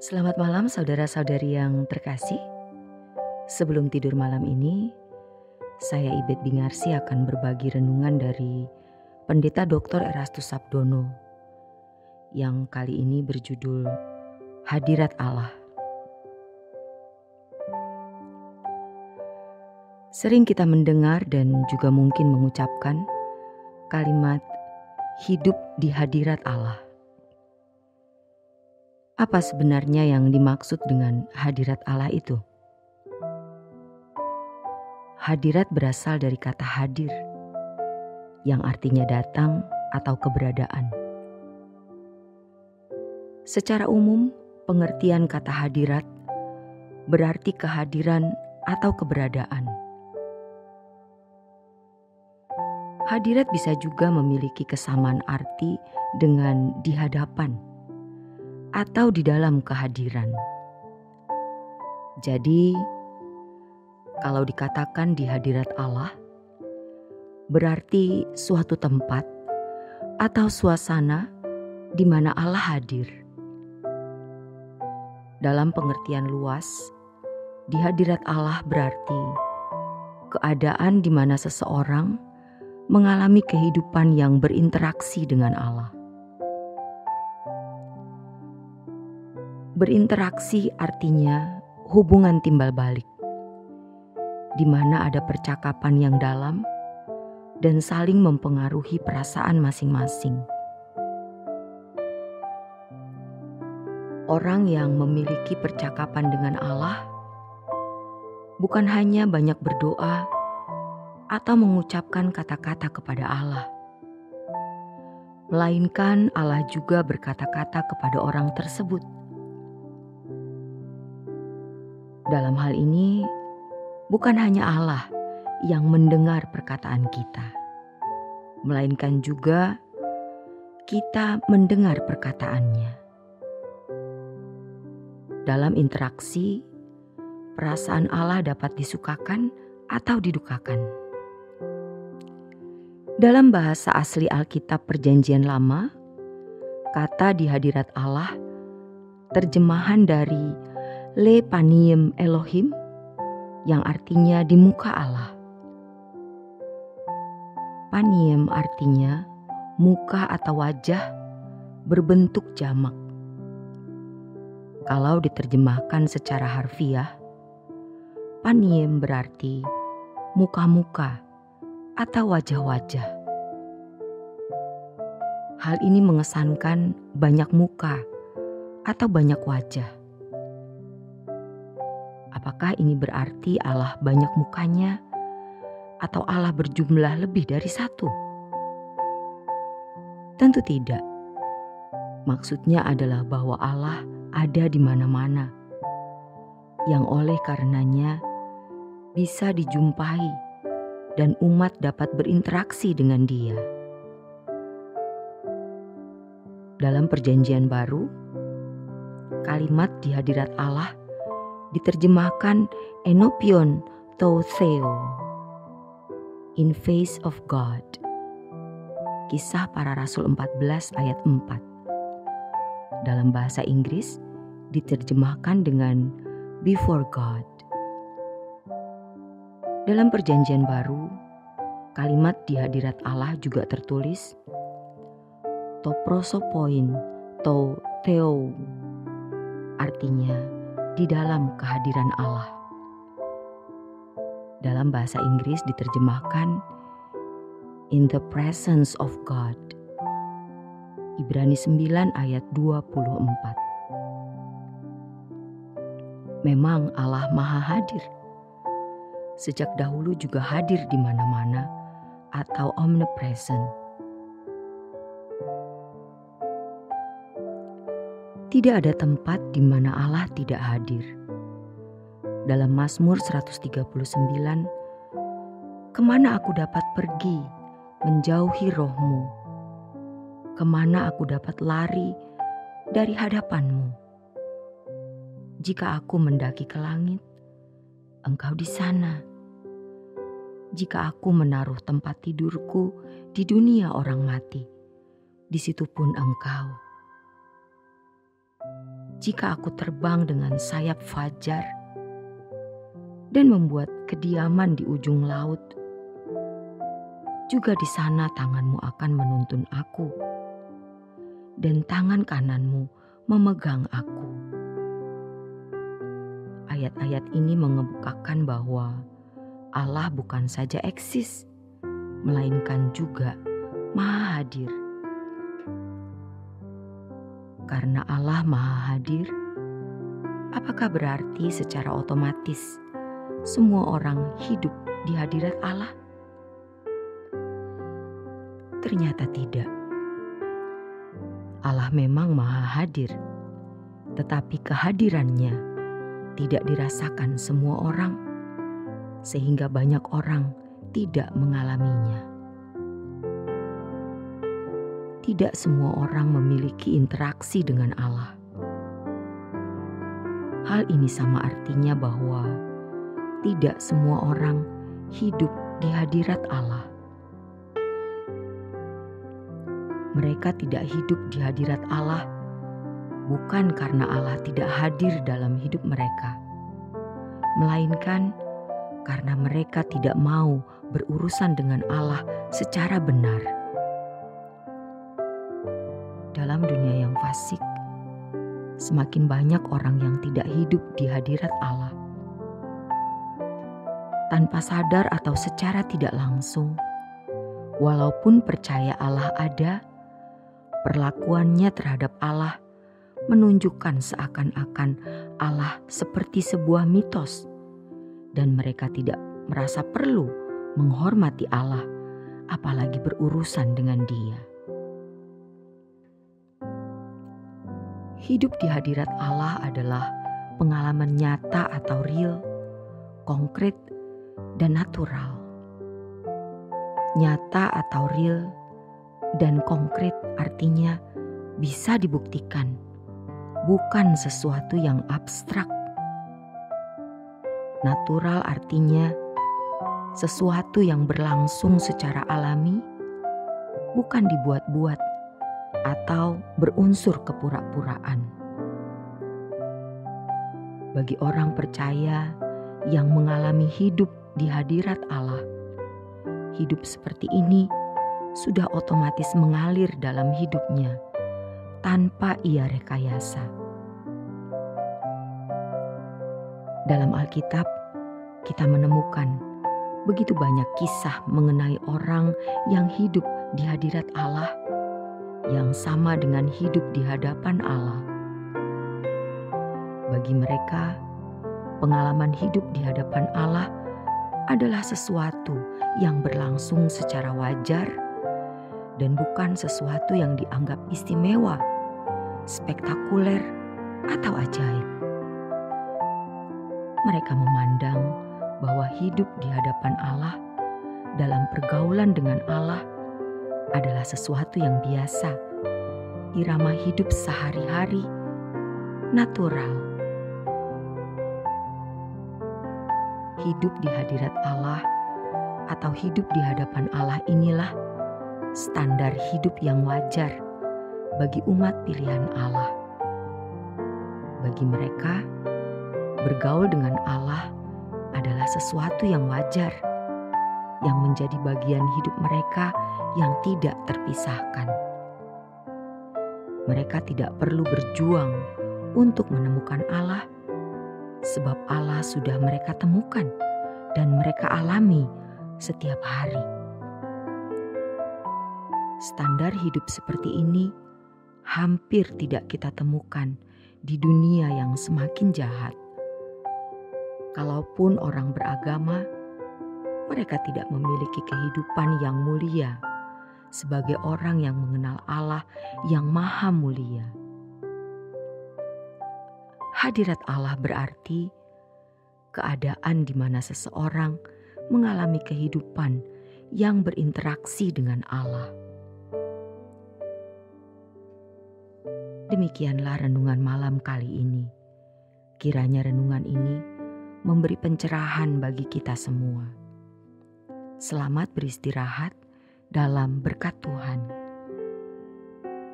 Selamat malam saudara-saudari yang terkasih. Sebelum tidur malam ini, saya Ibet Bingarsi akan berbagi renungan dari Pendeta Dr. Erastus Sabdono yang kali ini berjudul Hadirat Allah. Sering kita mendengar dan juga mungkin mengucapkan kalimat hidup di hadirat Allah. Apa sebenarnya yang dimaksud dengan hadirat Allah itu? Hadirat berasal dari kata hadir, yang artinya datang atau keberadaan. Secara umum, pengertian kata hadirat berarti kehadiran atau keberadaan. Hadirat bisa juga memiliki kesamaan arti dengan di hadapan atau di dalam kehadiran. Jadi, kalau dikatakan di hadirat Allah, berarti suatu tempat atau suasana di mana Allah hadir. Dalam pengertian luas, di hadirat Allah berarti keadaan di mana seseorang mengalami kehidupan yang berinteraksi dengan Allah. Berinteraksi artinya hubungan timbal balik, di mana ada percakapan yang dalam dan saling mempengaruhi perasaan masing-masing. Orang yang memiliki percakapan dengan Allah bukan hanya banyak berdoa atau mengucapkan kata-kata kepada Allah, melainkan Allah juga berkata-kata kepada orang tersebut. Dalam hal ini, bukan hanya Allah yang mendengar perkataan kita, melainkan juga kita mendengar perkataannya. Dalam interaksi, perasaan Allah dapat disukakan atau didukakan. Dalam bahasa asli Alkitab Perjanjian Lama, kata di hadirat Allah terjemahan dari Le Paniem Elohim yang artinya di muka Allah. Paniem artinya muka atau wajah berbentuk jamak. Kalau diterjemahkan secara harfiah, paniem berarti muka-muka atau wajah-wajah. Hal ini mengesankan banyak muka atau banyak wajah. Apakah ini berarti Allah banyak mukanya atau Allah berjumlah lebih dari satu? Tentu tidak. Maksudnya adalah bahwa Allah ada di mana-mana, yang oleh karenanya bisa dijumpai dan umat dapat berinteraksi dengan Dia. Dalam Perjanjian Baru, kalimat di hadirat Allah diterjemahkan enopion to theo, in face of God. Kisah Para Rasul 14 ayat 4. Dalam bahasa Inggris diterjemahkan dengan before God. Dalam Perjanjian Baru, kalimat di hadirat Allah juga tertulis to prosopoin to theo, artinya di dalam kehadiran Allah. Dalam bahasa Inggris diterjemahkan in the presence of God. Ibrani 9 ayat 24. Memang Allah Maha Hadir. Sejak dahulu juga hadir di mana-mana atau omnipresent. Tidak ada tempat di mana Allah tidak hadir. Dalam Mazmur 139, kemana aku dapat pergi menjauhi roh-Mu? Kemana aku dapat lari dari hadapan-Mu? Jika aku mendaki ke langit, Engkau di sana. Jika aku menaruh tempat tidurku di dunia orang mati, di situ pun Engkau. jika aku terbang dengan sayap fajar dan membuat kediaman di ujung laut, juga di sana tanganmu akan menuntun aku dan tangan kananmu memegang aku. Ayat-ayat ini mengemukakan bahwa Allah bukan saja eksis, melainkan juga Maha Hadir. Karena Allah Maha Hadir, apakah berarti secara otomatis semua orang hidup di hadirat Allah? Ternyata tidak. Allah memang Maha Hadir, tetapi kehadirannya tidak dirasakan semua orang, sehingga banyak orang tidak mengalaminya. Tidak semua orang memiliki interaksi dengan Allah. Hal ini sama artinya bahwa tidak semua orang hidup di hadirat Allah. Mereka tidak hidup di hadirat Allah bukan karena Allah tidak hadir dalam hidup mereka, melainkan karena mereka tidak mau berurusan dengan Allah secara benar. Dalam dunia yang fasik, semakin banyak orang yang tidak hidup di hadirat Allah. Tanpa sadar atau secara tidak langsung, walaupun percaya Allah ada, perlakuannya terhadap Allah menunjukkan seakan-akan Allah seperti sebuah mitos, dan mereka tidak merasa perlu menghormati Allah, apalagi berurusan dengan Dia. Hidup di hadirat Allah adalah pengalaman nyata atau real, konkret, dan natural. Nyata atau real dan konkret artinya bisa dibuktikan, bukan sesuatu yang abstrak. Natural artinya sesuatu yang berlangsung secara alami, bukan dibuat-buat atau berunsur kepura-puraan. Bagi orang percaya yang mengalami hidup di hadirat Allah, hidup seperti ini sudah otomatis mengalir dalam hidupnya tanpa ia rekayasa. Dalam Alkitab, kita menemukan begitu banyak kisah mengenai orang yang hidup di hadirat Allah, yang sama dengan hidup di hadapan Allah. Bagi mereka, pengalaman hidup di hadapan Allah adalah sesuatu yang berlangsung secara wajar dan bukan sesuatu yang dianggap istimewa, spektakuler, atau ajaib. Mereka memandang bahwa hidup di hadapan Allah dalam pergaulan dengan Allah adalah sesuatu yang biasa, irama hidup sehari-hari, natural. Hidup di hadirat Allah atau hidup di hadapan Allah inilah standar hidup yang wajar bagi umat pilihan Allah. Bagi mereka, bergaul dengan Allah adalah sesuatu yang wajar, yang menjadi bagian hidup mereka yang tidak terpisahkan. Mereka tidak perlu berjuang untuk menemukan Allah, sebab Allah sudah mereka temukan dan mereka alami setiap hari. Standar hidup seperti ini hampir tidak kita temukan di dunia yang semakin jahat. Kalaupun orang beragama, mereka tidak memiliki kehidupan yang mulia sebagai orang yang mengenal Allah yang maha mulia. Hadirat Allah berarti keadaan di mana seseorang mengalami kehidupan yang berinteraksi dengan Allah. Demikianlah renungan malam kali ini. Kiranya renungan ini memberi pencerahan bagi kita semua. Selamat beristirahat dalam berkat Tuhan.